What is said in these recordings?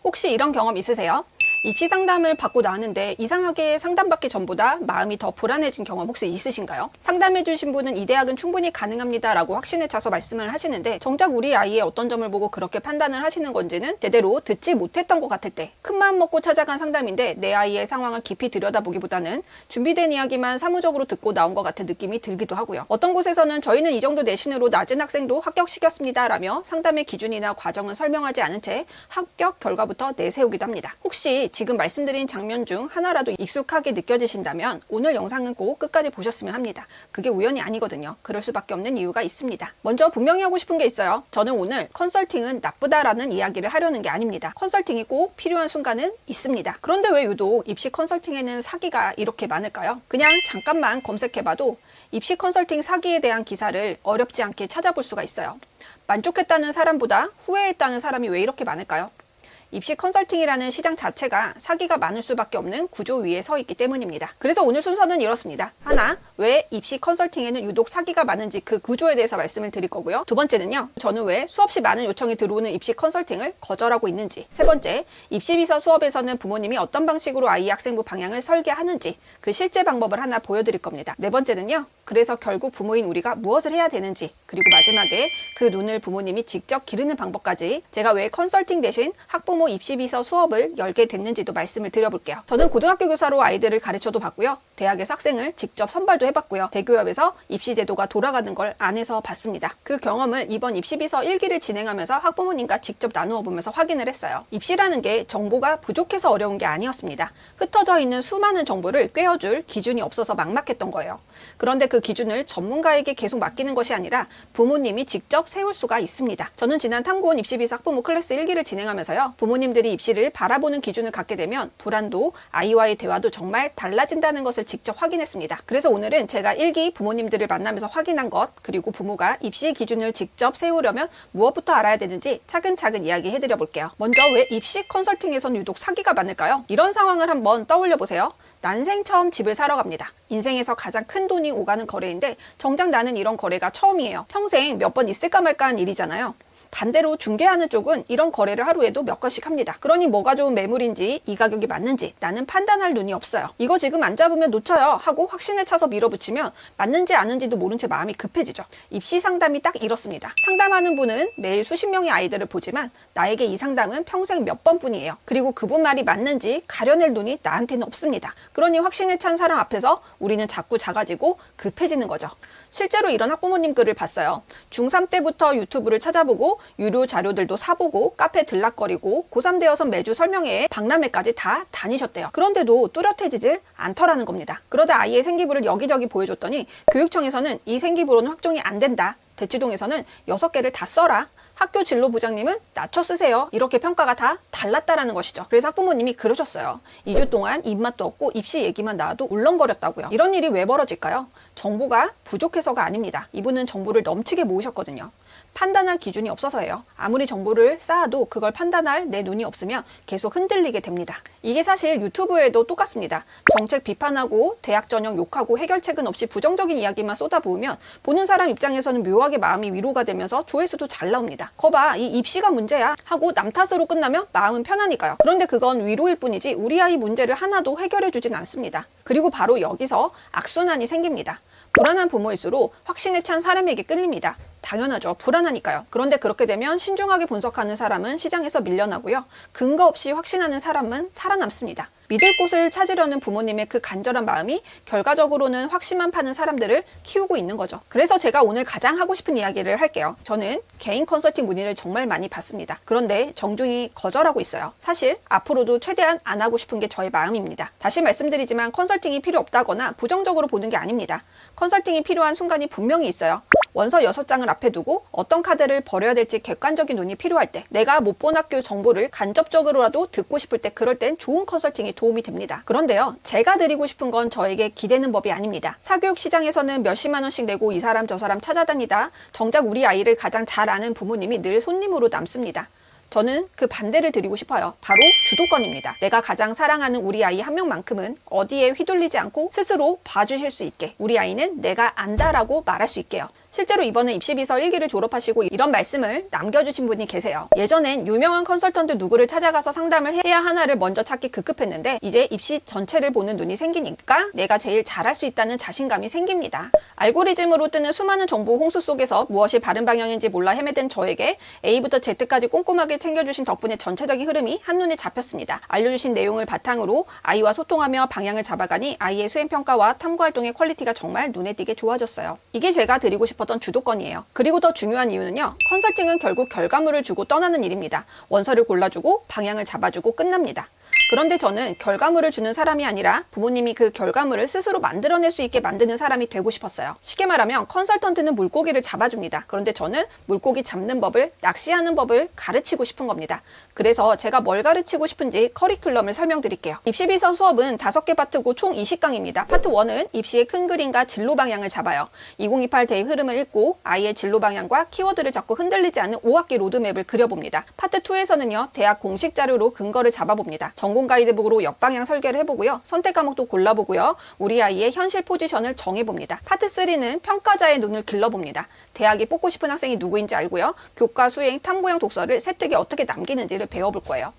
혹시 이런 경험 있으세요? 입시 상담을 받고 나왔는데 이상하게 상담받기 전보다 마음이 더 불안해진 경험 혹시 있으신가요? 상담해주신 분은 이 대학은 충분히 가능합니다 라고 확신에 차서 말씀을 하시는데 정작 우리 아이의 어떤 점을 보고 그렇게 판단을 하시는 건지는 제대로 듣지 못했던 것 같을 때 큰 마음 먹고 찾아간 상담인데 내 아이의 상황을 깊이 들여다보기보다는 준비된 이야기만 사무적으로 듣고 나온 것 같은 느낌이 들기도 하고요. 어떤 곳에서는 저희는 이 정도 내신으로 낮은 학생도 합격시켰습니다 라며 상담의 기준이나 과정은 설명하지 않은 채 합격 결과부터 내세우기도 합니다. 혹시 지금 말씀드린 장면 중 하나라도 익숙하게 느껴지신다면 오늘 영상은 꼭 끝까지 보셨으면 합니다. 그게 우연이 아니거든요. 그럴 수밖에 없는 이유가 있습니다. 먼저 분명히 하고 싶은 게 있어요. 저는 오늘 컨설팅은 나쁘다라는 이야기를 하려는 게 아닙니다. 컨설팅이 꼭 필요한 순간은 있습니다. 그런데 왜 유독 입시 컨설팅에는 사기가 이렇게 많을까요? 그냥 잠깐만 검색해봐도 입시 컨설팅 사기에 대한 기사를 어렵지 않게 찾아볼 수가 있어요. 만족했다는 사람보다 후회했다는 사람이 왜 이렇게 많을까요? 입시 컨설팅이라는 시장 자체가 사기가 많을 수밖에 없는 구조 위에 서 있기 때문입니다. 그래서 오늘 순서는 이렇습니다. 하나, 왜 입시 컨설팅에는 유독 사기가 많은지 그 구조에 대해서 말씀을 드릴 거고요. 두 번째는요, 저는 왜 수없이 많은 요청이 들어오는 입시 컨설팅을 거절하고 있는지. 세 번째, 입시 비서 수업에서는 부모님이 어떤 방식으로 아이 학생부 방향을 설계하는지 그 실제 방법을 하나 보여드릴 겁니다. 네 번째는요, 그래서 결국 부모인 우리가 무엇을 해야 되는지, 그리고 마지막에 그 눈을 부모님이 직접 기르는 방법까지 제가 왜 컨설팅 대신 학부모 입시비서 수업을 열게 됐는지도 말씀을 드려볼게요. 저는 고등학교 교사로 아이들을 가르쳐도 봤고요. 대학에서 학생을 직접 선발도 해봤고요. 대기업에서 입시제도가 돌아가는 걸 안에서 봤습니다. 그 경험을 이번 입시비서 1기를 진행하면서 학부모님과 직접 나누어 보면서 확인을 했어요. 입시라는 게 정보가 부족해서 어려운 게 아니었습니다. 흩어져 있는 수많은 정보를 꿰어줄 기준이 없어서 막막했던 거예요. 그런데 그 기준을 전문가에게 계속 맡기는 것이 아니라 부모님이 직접 세울 수가 있습니다. 저는 지난 탐구원 입시비서 학부모 클래스 1기를 진행하면서요. 부모님들이 입시를 바라보는 기준을 갖게 되면 불안도, 아이와의 대화도 정말 달라진다는 것을 직접 확인했습니다. 그래서 오늘은 제가 1기 부모님들을 만나면서 확인한 것, 그리고 부모가 입시 기준을 직접 세우려면 무엇부터 알아야 되는지 차근차근 이야기해드려 볼게요. 먼저 왜 입시 컨설팅에선 유독 사기가 많을까요? 이런 상황을 한번 떠올려 보세요. 난생 처음 집을 사러 갑니다. 인생에서 가장 큰 돈이 오가는 거래인데 정작 나는 이런 거래가 처음이에요. 평생 몇 번 있을까 말까 한 일이잖아요. 반대로 중개하는 쪽은 이런 거래를 하루에도 몇 건씩 합니다. 그러니 뭐가 좋은 매물인지 이 가격이 맞는지 나는 판단할 눈이 없어요. 이거 지금 안 잡으면 놓쳐요 하고 확신에 차서 밀어붙이면 맞는지 아는지도 모른 채 마음이 급해지죠. 입시 상담이 딱 이렇습니다. 상담하는 분은 매일 수십 명의 아이들을 보지만 나에게 이 상담은 평생 몇 번뿐이에요. 그리고 그분 말이 맞는지 가려낼 눈이 나한테는 없습니다. 그러니 확신에 찬 사람 앞에서 우리는 자꾸 작아지고 급해지는 거죠. 실제로 이런 학부모님 글을 봤어요. 중3 때부터 유튜브를 찾아보고 유료 자료들도 사보고 카페 들락거리고 고3 되어서 매주 설명회에 박람회까지 다 다니셨대요. 그런데도 뚜렷해지질 않더라는 겁니다. 그러다 아이의 생기부를 여기저기 보여줬더니 교육청에서는 이 생기부로는 확정이 안 된다. 대치동에서는 6개를 다 써라. 학교 진로 부장님은 낮춰 쓰세요. 이렇게 평가가 다 달랐다라는 것이죠. 그래서 학부모님이 그러셨어요. 2주 동안 입맛도 없고 입시 얘기만 나와도 울렁거렸다고요. 이런 일이 왜 벌어질까요? 정보가 부족해서가 아닙니다. 이분은 정보를 넘치게 모으셨거든요. 판단할 기준이 없어서예요. 아무리 정보를 쌓아도 그걸 판단할 내 눈이 없으면 계속 흔들리게 됩니다. 이게 사실 유튜브에도 똑같습니다. 정책 비판하고 대학 전형 욕하고 해결책은 없이 부정적인 이야기만 쏟아부으면 보는 사람 입장에서는 묘하게 마음이 위로가 되면서 조회수도 잘 나옵니다. 거봐, 이 입시가 문제야 하고 남 탓으로 끝나면 마음은 편하니까요. 그런데 그건 위로일 뿐이지 우리 아이 문제를 하나도 해결해 주진 않습니다. 그리고 바로 여기서 악순환이 생깁니다. 불안한 부모일수록 확신에 찬 사람에게 끌립니다. 당연하죠. 불안하니까요. 그런데 그렇게 되면 신중하게 분석하는 사람은 시장에서 밀려나고요. 근거 없이 확신하는 사람은 살아남습니다. 믿을 곳을 찾으려는 부모님의 그 간절한 마음이 결과적으로는 확신만 파는 사람들을 키우고 있는 거죠. 그래서 제가 오늘 가장 하고 싶은 이야기를 할게요. 저는 개인 컨설팅 문의를 정말 많이 받습니다. 그런데 정중히 거절하고 있어요. 사실 앞으로도 최대한 안 하고 싶은 게 저의 마음입니다. 다시 말씀드리지만 컨설팅이 필요 없다거나 부정적으로 보는 게 아닙니다. 컨설팅이 필요한 순간이 분명히 있어요. 원서 6장을 앞에 두고 어떤 카드를 버려야 될지 객관적인 눈이 필요할 때, 내가 못 본 학교 정보를 간접적으로라도 듣고 싶을 때, 그럴 땐 좋은 컨설팅이 도움이 됩니다. 그런데요, 제가 드리고 싶은 건 저에게 기대는 법이 아닙니다. 사교육 시장에서는 몇십만 원씩 내고 이 사람 저 사람 찾아다니다 정작 우리 아이를 가장 잘 아는 부모님이 늘 손님으로 남습니다. 저는 그 반대를 드리고 싶어요. 바로 주도권입니다. 내가 가장 사랑하는 우리 아이 한 명만큼은 어디에 휘둘리지 않고 스스로 봐주실 수 있게, 우리 아이는 내가 안다라고 말할 수 있게요. 실제로 이번에 입시비서 1기를 졸업하시고 이런 말씀을 남겨주신 분이 계세요. 예전엔 유명한 컨설턴트 누구를 찾아가서 상담을 해야 하나를 먼저 찾기 급급했는데 이제 입시 전체를 보는 눈이 생기니까 내가 제일 잘할 수 있다는 자신감이 생깁니다. 알고리즘으로 뜨는 수많은 정보 홍수 속에서 무엇이 바른 방향인지 몰라 헤매던 저에게 A부터 Z까지 꼼꼼하게 챙겨주신 덕분에 전체적인 흐름이 한눈에 잡혔습니다. 알려주신 내용을 바탕으로 아이와 소통하며 방향을 잡아가니 아이의 수행평가와 탐구활동의 퀄리티가 정말 눈에 띄게 좋아졌어요. 이게 제가 드리고 싶었던 주도권이에요. 그리고 더 중요한 이유는요. 컨설팅은 결국 결과물을 주고 떠나는 일입니다. 원서를 골라주고 방향을 잡아주고 끝납니다. 그런데 저는 결과물을 주는 사람이 아니라 부모님이 그 결과물을 스스로 만들어낼 수 있게 만드는 사람이 되고 싶었어요. 쉽게 말하면 컨설턴트는 물고기를 잡아줍니다. 그런데 저는 물고기 잡는 법을, 낚시하는 법을 가르치고 싶은 겁니다. 그래서 제가 뭘 가르치고 싶은지 커리큘럼을 설명드릴게요. 입시비서 수업은 5개 파트고 총 20강입니다. 파트 1은 입시의 큰 그림과 진로 방향을 잡아요. 2028 대입 흐름을 읽고 아이의 진로 방향과 키워드를 잡고 흔들리지 않는 5학기 로드맵을 그려봅니다. 파트 2에서는요. 대학 공식 자료로 근거를 잡아봅니다. 전공 가이드북으로 역방향 설계를 해보고요. 선택 과목도 골라보고요. 우리 아이의 현실 포지션을 정해봅니다. 파트 3는 평가자의 눈을 길러봅니다. 대학이 뽑고 싶은 학생이 누구인지 알고요. 교과, 수행, 탐구형 독서를 세특에 어떻게 남기는지를 배워볼 거예요.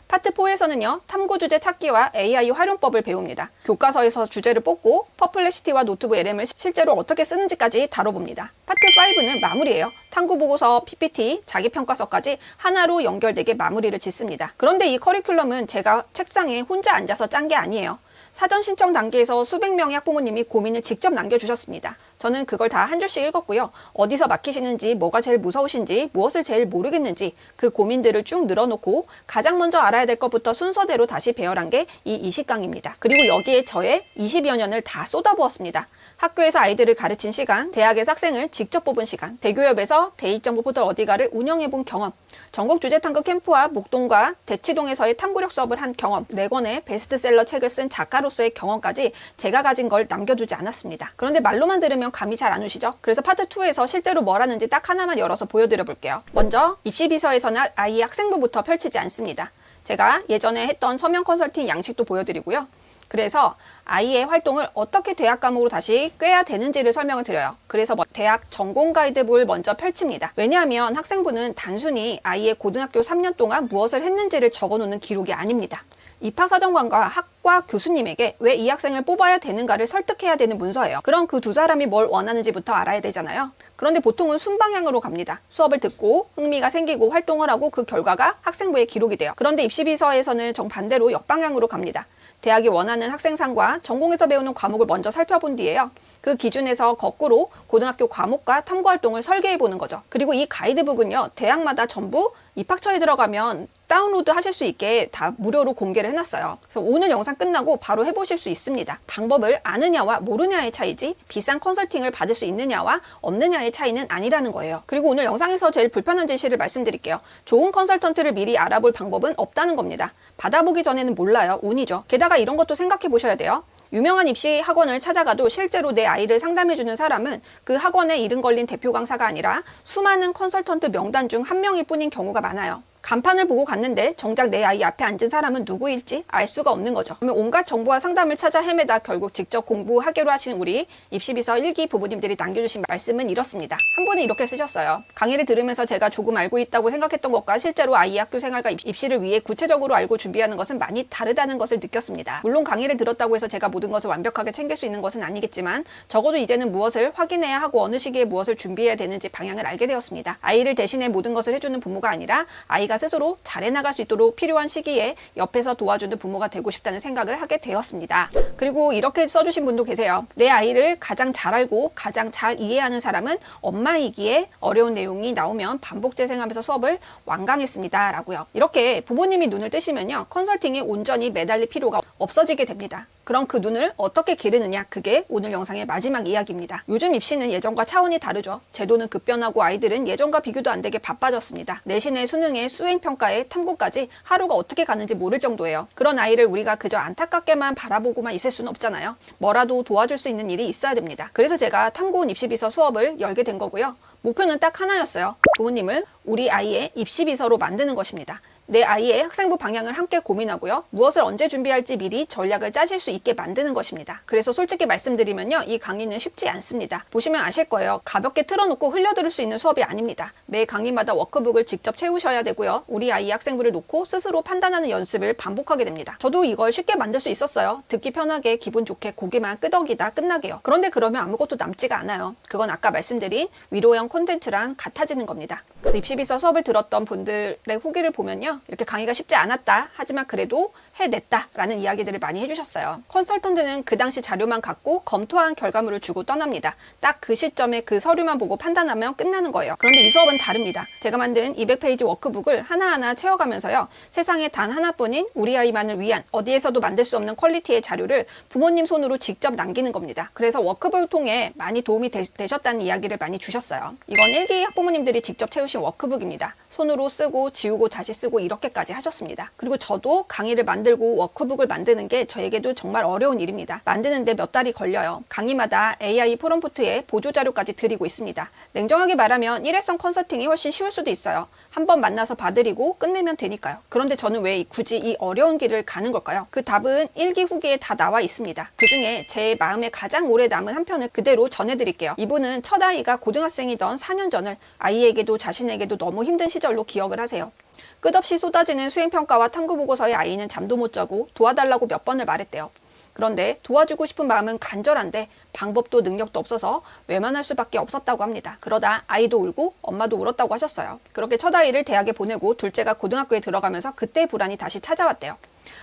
파트 4에서는요. 탐구 주제 찾기와 AI 활용법을 배웁니다. 교과서에서 주제를 뽑고 퍼플렉시티와 노트북 LM을 실제로 어떻게 쓰는지까지 다뤄봅니다. 파트 5는 마무리예요. 탐구 보고서, PPT, 자기평가서까지 하나로 연결되게 마무리를 짓습니다. 그런데 이 커리큘럼은 제가 책상에 혼자 앉아서 짠 게 아니에요. 사전 신청 단계에서 수백 명의 학부모님이 고민을 직접 남겨주셨습니다. 저는 그걸 다 한 줄씩 읽었고요. 어디서 막히시는지, 뭐가 제일 무서우신지, 무엇을 제일 모르겠는지 그 고민들을 쭉 늘어놓고 가장 먼저 알아야 될 것부터 순서대로 다시 배열한 게 이 20강입니다. 그리고 여기에 저의 20여 년을 다 쏟아부었습니다. 학교에서 아이들을 가르친 시간, 대학에서 학생을 직접 뽑은 시간, 대교협에서 대입정보 포털 어디가를 운영해본 경험, 전국 주제 탐구 캠프와 목동과 대치동에서의 탐구력 수업을 한 경험, 4권의 베스트셀러 책을 쓴 작가로서의 경험까지 제가 가진 걸 남겨주지 않았습니다. 그런데 말로만 들으면 감이 잘 안 오시죠? 그래서 파트 2에서 실제로 뭘 하는지 딱 하나만 열어서 보여드려 볼게요. 먼저 입시비서에서는 아이 학생부부터 펼치지 않습니다. 제가 예전에 했던 서면 컨설팅 양식도 보여드리고요. 그래서 아이의 활동을 어떻게 대학 과목으로 다시 꿰야 되는지를 설명을 드려요. 그래서 대학 전공 가이드북을 먼저 펼칩니다. 왜냐하면 학생부는 단순히 아이의 고등학교 3년 동안 무엇을 했는지를 적어놓는 기록이 아닙니다. 입학사정관과 학과 교수님에게 왜 이 학생을 뽑아야 되는가를 설득해야 되는 문서예요. 그럼 그 두 사람이 뭘 원하는지부터 알아야 되잖아요. 그런데 보통은 순방향으로 갑니다. 수업을 듣고 흥미가 생기고 활동을 하고 그 결과가 학생부에 기록이 돼요. 그런데 입시비서에서는 정반대로 역방향으로 갑니다. 대학이 원하는 학생상과 전공에서 배우는 과목을 먼저 살펴본 뒤에요. 그 기준에서 거꾸로 고등학교 과목과 탐구활동을 설계해보는 거죠. 그리고 이 가이드북은요. 대학마다 전부 입학처에 들어가면 다운로드 하실 수 있게 다 무료로 공개를 해놨어요. 그래서 오늘 영상 끝나고 바로 해보실 수 있습니다. 방법을 아느냐와 모르냐의 차이지 비싼 컨설팅을 받을 수 있느냐와 없느냐의 차이는 아니라는 거예요. 그리고 오늘 영상에서 제일 불편한 제시를 말씀드릴게요. 좋은 컨설턴트를 미리 알아볼 방법은 없다는 겁니다. 받아보기 전에는 몰라요. 운이죠. 게다가 이런 것도 생각해 보셔야 돼요. 유명한 입시 학원을 찾아가도 실제로 내 아이를 상담해주는 사람은 그 학원에 이름 걸린 대표 강사가 아니라 수많은 컨설턴트 명단 중 한 명일 뿐인 경우가 많아요. 간판을 보고 갔는데 정작 내 아이 앞에 앉은 사람은 누구일지 알 수가 없는 거죠. 그러면 온갖 정보와 상담을 찾아 헤매다 결국 직접 공부하기로 하신 우리 입시비서 1기 부모님들이 남겨주신 말씀은 이렇습니다. 한 분은 이렇게 쓰셨어요. 강의를 들으면서 제가 조금 알고 있다고 생각했던 것과 실제로 아이 학교 생활과 입시를 위해 구체적으로 알고 준비하는 것은 많이 다르다는 것을 느꼈습니다. 물론 강의를 들었다고 해서 제가 모든 것을 완벽하게 챙길 수 있는 것은 아니겠지만 적어도 이제는 무엇을 확인해야 하고 어느 시기에 무엇을 준비해야 되는지 방향을 알게 되었습니다. 아이를 대신해 모든 것을 해주는 부모가 아니라 아이가 스스로 잘해 나갈 수 있도록 필요한 시기에 옆에서 도와주는 부모가 되고 싶다는 생각을 하게 되었습니다. 그리고 이렇게 써주신 분도 계세요. 내 아이를 가장 잘 알고 가장 잘 이해하는 사람은 엄마이기에 어려운 내용이 나오면 반복 재생하면서 수업을 완강했습니다. 라고요. 이렇게 부모님이 눈을 뜨시면요. 컨설팅에 온전히 매달릴 필요가 없어지게 됩니다. 그럼 그 눈을 어떻게 기르느냐? 그게 오늘 영상의 마지막 이야기입니다. 요즘 입시는 예전과 차원이 다르죠. 제도는 급변하고 아이들은 예전과 비교도 안 되게 바빠졌습니다. 내신에 수능에 수행평가에 탐구까지 하루가 어떻게 가는지 모를 정도예요. 그런 아이를 우리가 그저 안타깝게만 바라보고만 있을 수는 없잖아요. 뭐라도 도와줄 수 있는 일이 있어야 됩니다. 그래서 제가 탐구온 입시비서 수업을 열게 된 거고요. 목표는 딱 하나였어요. 부모님을 우리 아이의 입시비서로 만드는 것입니다. 내 아이의 학생부 방향을 함께 고민하고요. 무엇을 언제 준비할지 미리 전략을 짜실 수 있게 만드는 것입니다. 그래서 솔직히 말씀드리면요. 이 강의는 쉽지 않습니다. 보시면 아실 거예요. 가볍게 틀어놓고 흘려들을 수 있는 수업이 아닙니다. 매 강의마다 워크북을 직접 채우셔야 되고요. 우리 아이 학생부를 놓고 스스로 판단하는 연습을 반복하게 됩니다. 저도 이걸 쉽게 만들 수 있었어요. 듣기 편하게 기분 좋게 고개만 끄덕이다 끝나게요. 그런데 그러면 아무것도 남지가 않아요. 그건 아까 말씀드린 위로형 콘텐츠랑 같아지는 겁니다. 그래서 입시비서 수업을 들었던 분들의 후기를 보면요. 이렇게 강의가 쉽지 않았다. 하지만 그래도 해냈다. 라는 이야기들을 많이 해주셨어요. 컨설턴트는 그 당시 자료만 갖고 검토한 결과물을 주고 떠납니다. 딱 그 시점에 그 서류만 보고 판단하면 끝나는 거예요. 그런데 이 수업은 다릅니다. 제가 만든 200페이지 워크북을 하나하나 채워가면서요. 세상에 단 하나뿐인 우리 아이만을 위한 어디에서도 만들 수 없는 퀄리티의 자료를 부모님 손으로 직접 남기는 겁니다. 그래서 워크북을 통해 많이 도움이 되셨다는 이야기를 많이 주셨어요. 이건 1기 학부모님들이 직접 채우신 워크북입니다. 손으로 쓰고 지우고 다시 쓰고 이렇게까지 하셨습니다. 그리고 저도 강의를 만들고 워크북을 만드는 게 저에게도 정말 어려운 일입니다. 만드는데 몇 달이 걸려요. 강의마다 AI 프롬프트에 보조자료까지 드리고 있습니다. 냉정하게 말하면 일회성 컨설팅이 훨씬 쉬울 수도 있어요. 한번 만나서 봐드리고 끝내면 되니까요. 그런데 저는 왜 굳이 이 어려운 길을 가는 걸까요? 그 답은 1기 후기에 다 나와 있습니다. 그 중에 제 마음에 가장 오래 남은 한 편을 그대로 전해드릴게요. 이분은 첫 아이가 고등학생이던 4년 전을 아이에게도 자신에게도 너무 힘든 시절로 기억을 하세요. 끝없이 쏟아지는 수행평가와 탐구보고서에 아이는 잠도 못 자고 도와달라고 몇 번을 말했대요. 그런데 도와주고 싶은 마음은 간절한데 방법도 능력도 없어서 외면할 수밖에 없었다고 합니다. 그러다 아이도 울고 엄마도 울었다고 하셨어요. 그렇게 첫 아이를 대학에 보내고 둘째가 고등학교에 들어가면서 그때 불안이 다시 찾아왔대요.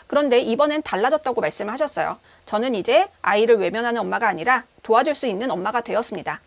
그런데 이번엔 달라졌다고 말씀을 하셨어요. 저는 이제 아이를 외면하는 엄마가 아니라 도와줄 수 있는 엄마가 되었습니다.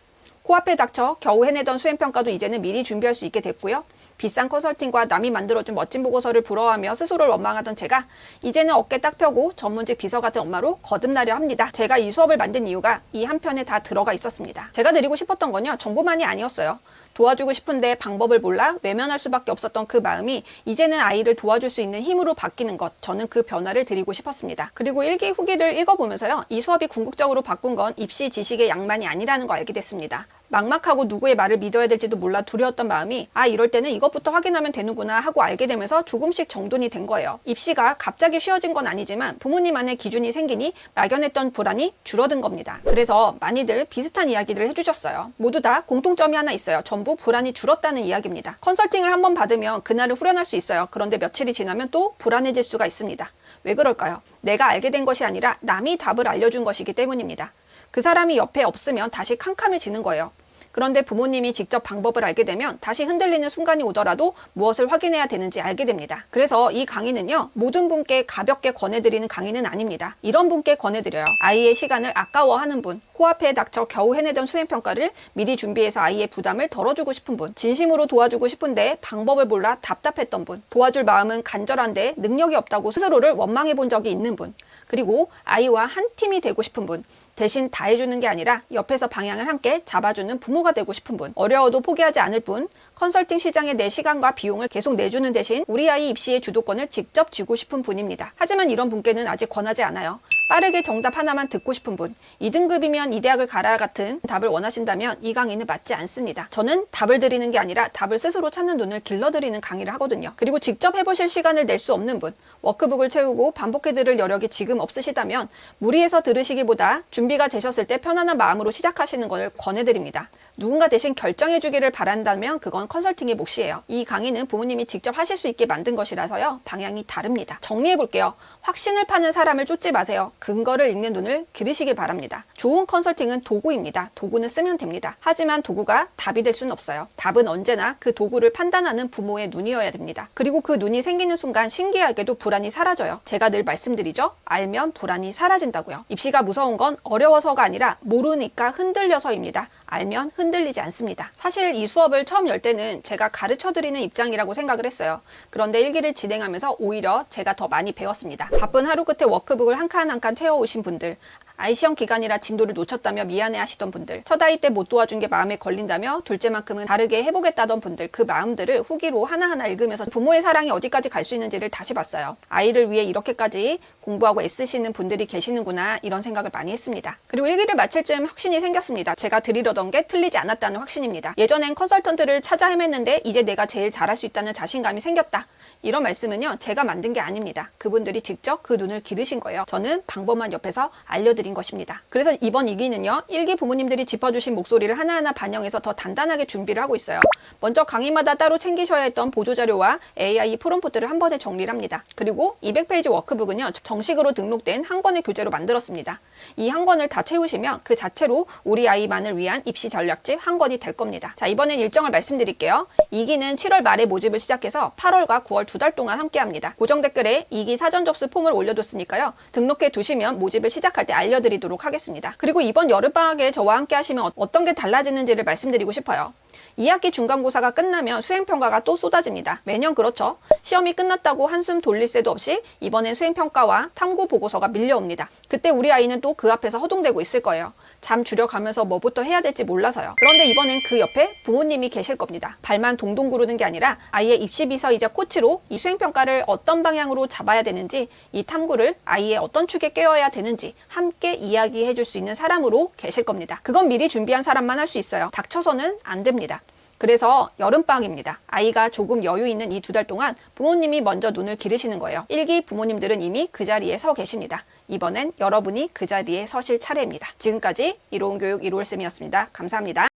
코앞에 닥쳐 겨우 해내던 수행평가도 이제는 미리 준비할 수 있게 됐고요. 비싼 컨설팅과 남이 만들어준 멋진 보고서를 부러워하며 스스로를 원망하던 제가 이제는 어깨 딱 펴고 전문직 비서 같은 엄마로 거듭나려 합니다. 제가 이 수업을 만든 이유가 이 한 편에 다 들어가 있었습니다. 제가 드리고 싶었던 건요. 정보만이 아니었어요. 도와주고 싶은데 방법을 몰라 외면할 수밖에 없었던 그 마음이 이제는 아이를 도와줄 수 있는 힘으로 바뀌는 것. 저는 그 변화를 드리고 싶었습니다. 그리고 1기 후기를 읽어보면서요. 이 수업이 궁극적으로 바꾼 건 입시 지식의 양만이 아니라는 걸 알게 됐습니다. 막막하고 누구의 말을 믿어야 될지도 몰라 두려웠던 마음이 이럴 때는 이것부터 확인하면 되는구나 하고 알게 되면서 조금씩 정돈이 된 거예요. 입시가 갑자기 쉬워진 건 아니지만 부모님 안에 기준이 생기니 막연했던 불안이 줄어든 겁니다. 그래서 많이들 비슷한 이야기를 해주셨어요. 모두 다 공통점이 하나 있어요. 전부 불안이 줄었다는 이야기입니다. 컨설팅을 한번 받으면 그날을 후련할 수 있어요. 그런데 며칠이 지나면 또 불안해질 수가 있습니다. 왜 그럴까요? 내가 알게 된 것이 아니라 남이 답을 알려준 것이기 때문입니다. 그 사람이 옆에 없으면 다시 캄캄해지는 거예요. 그런데 부모님이 직접 방법을 알게 되면 다시 흔들리는 순간이 오더라도 무엇을 확인해야 되는지 알게 됩니다. 그래서 이 강의는요. 모든 분께 가볍게 권해드리는 강의는 아닙니다. 이런 분께 권해드려요. 아이의 시간을 아까워하는 분, 코앞에 닥쳐 겨우 해내던 수행평가를 미리 준비해서 아이의 부담을 덜어주고 싶은 분, 진심으로 도와주고 싶은데 방법을 몰라 답답했던 분, 도와줄 마음은 간절한데 능력이 없다고 스스로를 원망해 본 적이 있는 분, 그리고 아이와 한 팀이 되고 싶은 분, 대신 다 해주는 게 아니라 옆에서 방향을 함께 잡아주는 부모가 되고 싶은 분, 어려워도 포기하지 않을 분, 컨설팅 시장에 내 시간과 비용을 계속 내주는 대신 우리 아이 입시의 주도권을 직접 쥐고 싶은 분입니다. 하지만 이런 분께는 아직 권하지 않아요. 빠르게 정답 하나만 듣고 싶은 분, 2등급이면 이 대학을 가라 같은 답을 원하신다면 이 강의는 맞지 않습니다. 저는 답을 드리는 게 아니라 답을 스스로 찾는 눈을 길러드리는 강의를 하거든요. 그리고 직접 해보실 시간을 낼 수 없는 분, 워크북을 채우고 반복해 들을 여력이 지금 없으시다면 무리해서 들으시기보다 준비가 되셨을 때 편안한 마음으로 시작하시는 것을 권해드립니다. 누군가 대신 결정해주기를 바란다면 그건 컨설팅의 몫이에요. 이 강의는 부모님이 직접 하실 수 있게 만든 것이라서요. 방향이 다릅니다. 정리해볼게요. 확신을 파는 사람을 쫓지 마세요. 근거를 읽는 눈을 기르시길 바랍니다. 좋은 컨설팅은 도구입니다. 도구는 쓰면 됩니다. 하지만 도구가 답이 될 수는 없어요. 답은 언제나 그 도구를 판단하는 부모의 눈이어야 됩니다. 그리고 그 눈이 생기는 순간 신기하게도 불안이 사라져요. 제가 늘 말씀드리죠. 알면 불안이 사라진다고요. 입시가 무서운 건 어려워서가 아니라 모르니까 흔들려서입니다. 알면 흔들리지 않습니다. 사실 이 수업을 처음 열 때는 제가 가르쳐드리는 입장이라고 생각을 했어요. 그런데 1기를 진행하면서 오히려 제가 더 많이 배웠습니다. 바쁜 하루 끝에 워크북을 한 칸 한 칸 채워오신 분들, 아이 시험 기간이라 진도를 놓쳤다며 미안해 하시던 분들, 첫 아이 때 못 도와준 게 마음에 걸린다며 둘째만큼은 다르게 해보겠다던 분들, 그 마음들을 후기로 하나하나 읽으면서 부모의 사랑이 어디까지 갈 수 있는지를 다시 봤어요. 아이를 위해 이렇게까지 공부하고 애쓰시는 분들이 계시는구나, 이런 생각을 많이 했습니다. 그리고 일기를 마칠 즈음 확신이 생겼습니다. 제가 드리려던 게 틀리지 않았다는 확신입니다. 예전엔 컨설턴트를 찾아 헤맸는데 이제 내가 제일 잘할 수 있다는 자신감이 생겼다. 이런 말씀은요, 제가 만든 게 아닙니다. 그분들이 직접 그 눈을 기르신 거예요. 저는 방법만 옆에서 알려드린 것입니다. 그래서 이번 이기는요, 일기 부모님들이 짚어주신 목소리를 하나하나 반영해서 더 단단하게 준비를 하고 있어요. 먼저 강의마다 따로 챙기셔야 했던 보조자료와 AI 프롬프트를 한 번에 정리를 합니다. 그리고 200페이지 워크북은요, 정식으로 등록된 한 권의 교재로 만들었습니다. 이 한 권을 다 채우시면 그 자체로 우리 아이만을 위한 입시 전략집 한 권이 될 겁니다. 자, 이번엔 일정을 말씀드릴게요. 2기는 7월 말에 모집을 시작해서 8월과 9월 2달 동안 함께합니다. 고정 댓글에 2기 사전 접수 폼을 올려뒀으니까요. 등록해 두시면 모집을 시작할 때 알려드리도록 하겠습니다. 그리고 이번 여름방학에 저와 함께 하시면 어떤 게 달라지는지를 말씀드리고 싶어요. 2학기 중간고사가 끝나면 수행평가가 또 쏟아집니다. 매년 그렇죠. 시험이 끝났다고 한숨 돌릴 새도 없이 이번엔 수행평가와 탐구 보고서가 밀려옵니다. 그때 우리 아이는 또 그 앞에서 허둥대고 있을 거예요. 잠 줄여가면서 뭐부터 해야 될지 몰라서요. 그런데 이번엔 그 옆에 부모님이 계실 겁니다. 발만 동동 구르는 게 아니라 아이의 입시비서이자 코치로 이 수행평가를 어떤 방향으로 잡아야 되는지, 이 탐구를 아이의 어떤 축에 깨워야 되는지 함께 이야기해 줄 수 있는 사람으로 계실 겁니다. 그건 미리 준비한 사람만 할 수 있어요. 닥쳐서는 안 됩니다. 그래서 여름방학입니다. 아이가 조금 여유 있는 이 2달 동안 부모님이 먼저 눈을 기르시는 거예요. 1기 부모님들은 이미 그 자리에 서 계십니다. 이번엔 여러분이 그 자리에 서실 차례입니다. 지금까지 이로운 교육 이로울쌤이었습니다. 감사합니다.